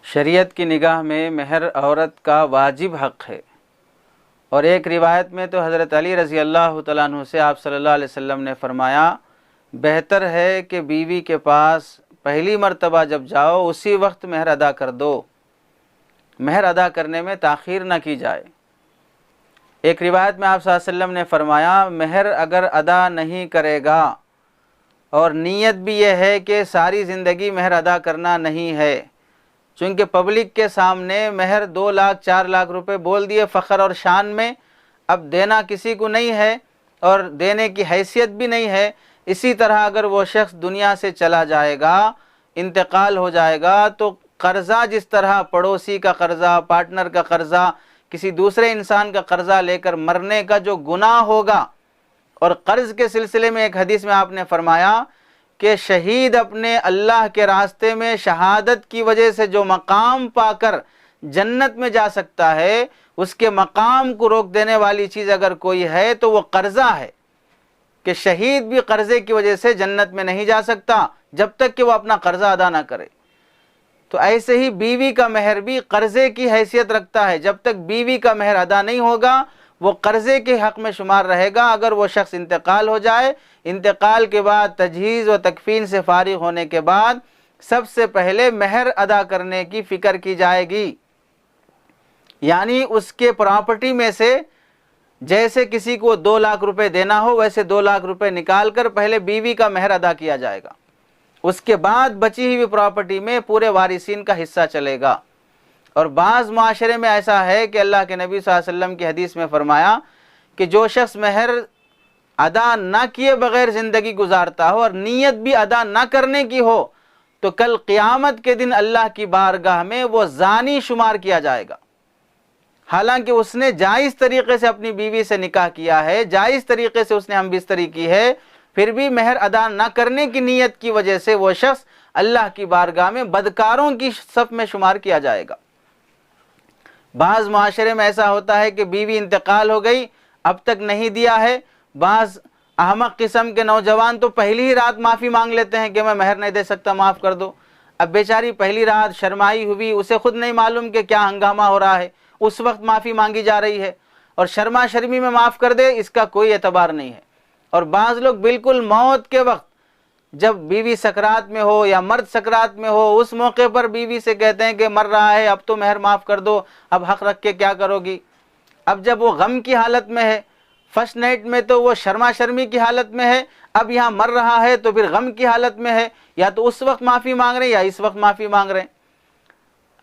شریعت کی نگاہ میں مہر عورت کا واجب حق ہے، اور ایک روایت میں تو حضرت علی رضی اللہ تعالیٰ عنہ سے آپ صلی اللہ علیہ وسلم نے فرمایا بہتر ہے کہ بیوی کے پاس پہلی مرتبہ جب جاؤ اسی وقت مہر ادا کر دو، مہر ادا کرنے میں تاخیر نہ کی جائے۔ ایک روایت میں آپ صلی اللہ علیہ وسلم نے فرمایا مہر اگر ادا نہیں کرے گا اور نیت بھی یہ ہے کہ ساری زندگی مہر ادا کرنا نہیں ہے، چونکہ پبلک کے سامنے مہر 2 لاکھ 4 لاکھ روپے بول دیے فخر اور شان میں، اب دینا کسی کو نہیں ہے اور دینے کی حیثیت بھی نہیں ہے، اسی طرح اگر وہ شخص دنیا سے چلا جائے گا، انتقال ہو جائے گا، تو قرضہ جس طرح پڑوسی کا قرضہ، پارٹنر کا قرضہ، کسی دوسرے انسان کا قرضہ لے کر مرنے کا جو گناہ ہوگا، اور قرض کے سلسلے میں ایک حدیث میں آپ نے فرمایا کہ شہید اپنے اللہ کے راستے میں شہادت کی وجہ سے جو مقام پا کر جنت میں جا سکتا ہے، اس کے مقام کو روک دینے والی چیز اگر کوئی ہے تو وہ قرضہ ہے، کہ شہید بھی قرضے کی وجہ سے جنت میں نہیں جا سکتا جب تک کہ وہ اپنا قرضہ ادا نہ کرے۔ تو ایسے ہی بیوی کا مہر بھی قرضے کی حیثیت رکھتا ہے، جب تک بیوی کا مہر ادا نہیں ہوگا وہ قرضے کے حق میں شمار رہے گا۔ اگر وہ شخص انتقال ہو جائے، انتقال کے بعد تجہیز و تکفین سے فارغ ہونے کے بعد سب سے پہلے مہر ادا کرنے کی فکر کی جائے گی، یعنی اس کے پراپرٹی میں سے جیسے کسی کو 2 لاکھ روپے دینا ہو ویسے 2 لاکھ روپے نکال کر پہلے بیوی کا مہر ادا کیا جائے گا، اس کے بعد بچی ہوئی پراپرٹی میں پورے وارثین کا حصہ چلے گا۔ اور بعض معاشرے میں ایسا ہے کہ اللہ کے نبی صلی اللہ علیہ وسلم کی حدیث میں فرمایا کہ جو شخص مہر ادا نہ کیے بغیر زندگی گزارتا ہو اور نیت بھی ادا نہ کرنے کی ہو تو کل قیامت کے دن اللہ کی بارگاہ میں وہ زانی شمار کیا جائے گا، حالانکہ اس نے جائز طریقے سے اپنی بیوی سے نکاح کیا ہے، جائز طریقے سے اس نے ہم بستری کی ہے، پھر بھی مہر ادا نہ کرنے کی نیت کی وجہ سے وہ شخص اللہ کی بارگاہ میں بدکاروں کی صف میں شمار کیا جائے گا۔ بعض معاشرے میں ایسا ہوتا ہے کہ بیوی انتقال ہو گئی، اب تک نہیں دیا ہے، بعض احمق قسم کے نوجوان تو پہلی ہی رات معافی مانگ لیتے ہیں کہ میں مہر نہیں دے سکتا، معاف کر دو۔ اب بیچاری پہلی رات شرمائی ہوئی، اسے خود نہیں معلوم کہ کیا ہنگامہ ہو رہا ہے، اس وقت معافی مانگی جا رہی ہے، اور شرما شرمی میں معاف کر دے اس کا کوئی اعتبار نہیں ہے۔ اور بعض لوگ بالکل موت کے وقت جب بیوی سکرات میں ہو یا مرد سکرات میں ہو، اس موقع پر بیوی سے کہتے ہیں کہ مر رہا ہے، اب تو مہر معاف کر دو، اب حق رکھ کے کیا کرو گی۔ اب جب وہ غم کی حالت میں ہے، فرسٹ نائٹ میں تو وہ شرما شرمی کی حالت میں ہے، اب یہاں مر رہا ہے تو پھر غم کی حالت میں ہے، یا تو اس وقت معافی مانگ رہے ہیں یا اس وقت معافی مانگ رہے ہیں۔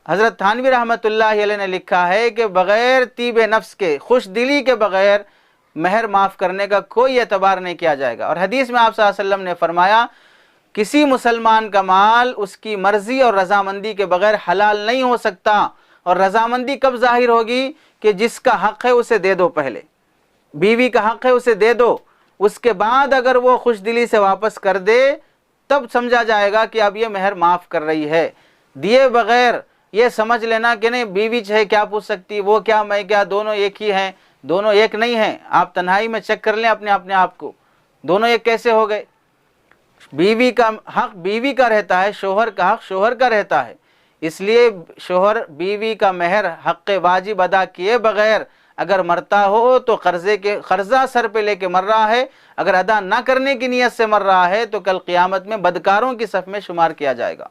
حضرت تھانوی رحمۃ اللہ علیہ نے لکھا ہے کہ بغیر طیب نفس کے، خوش دلی کے بغیر مہر معاف کرنے کا کوئی اعتبار نہیں کیا جائے گا۔ اور حدیث میں آپ صلی اللہ علیہ وسلم نے فرمایا کسی مسلمان کا مال اس کی مرضی اور رضامندی کے بغیر حلال نہیں ہو سکتا، اور رضامندی کب ظاہر ہوگی کہ جس کا حق ہے اسے دے دو، پہلے بیوی کا حق ہے اسے دے دو، اس کے بعد اگر وہ خوش دلی سے واپس کر دے تب سمجھا جائے گا کہ اب یہ مہر معاف کر رہی ہے۔ دیے بغیر یہ سمجھ لینا کہ نہیں بیوی چاہے کیا پوچھ سکتی، وہ کیا میں کیا، دونوں ایک ہی ہیں، دونوں ایک نہیں ہیں۔ آپ تنہائی میں چیک کر لیں اپنے آپ کو، دونوں ایک کیسے ہو گئے؟ بیوی کا حق بیوی کا رہتا ہے، شوہر کا حق شوہر کا رہتا ہے، اس لیے شوہر بیوی کا مہر حق واجب ادا کیے بغیر اگر مرتا ہو تو قرضہ سر پہ لے کے مر رہا ہے، اگر ادا نہ کرنے کی نیت سے مر رہا ہے تو کل قیامت میں بدکاروں کی صف میں شمار کیا جائے گا۔